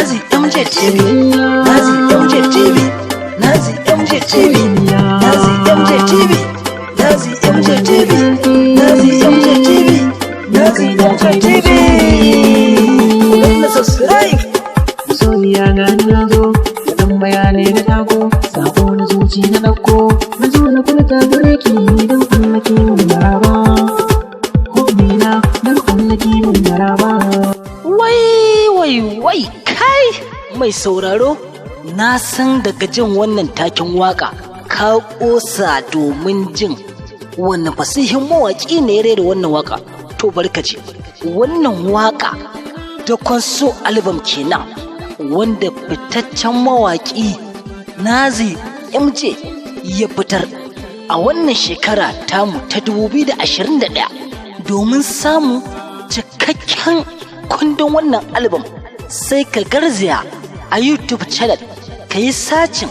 Nazi MJ TV, Nazi MJ TV, Nazi MJ TV, Nazi MJ TV, Nazi MJ TV, Nazi MJ TV, Nazi MJ TV. Na subscribe. Soyayya ga na zo da ɗan bayanai da tako, sako na zuci na ɗauko, na zo na furta gare ki don allaki mun maraba, hobina don allaki mun maraba. Wai kai mai sauraro, na san daga jin wannan takin waka ka kosa domin jin wannan fasihin mawaki ne ya rera wannan waka. To barkace, wannan waka da Konso album kenan wanda fitaccen mawaki Nazi MJ ya fitar a wannan shekara tamu ta 2021. domin samu cikakken kundin wannan album sai ka garzaya a YouTube channel ka yi sacin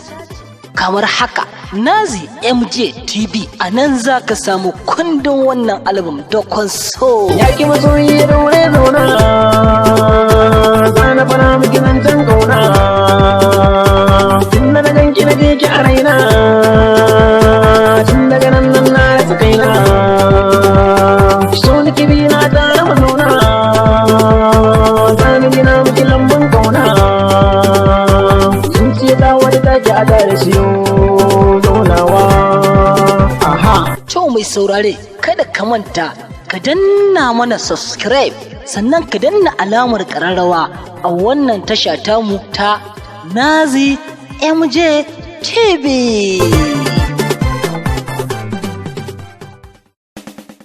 kamar haka Nazi MJ TV. a nan za ka samu kundin wannan album da Konso. Yaki masoyi ya daure zauna, zana fara miki nan can kauna, tun da na ganki na je ki a raina, tun daga nan na rasa kaina, so ni kibi na tare mu zauna, zani gina miki lambun kauna, zuciya ta wani take a tare siyo zaunawa. To mai saurare, kada ka manta ka danna mana subscribe, sannan ka danna alamar ƙararrawa a wannan tasha tamu ta Nazi MJ TV.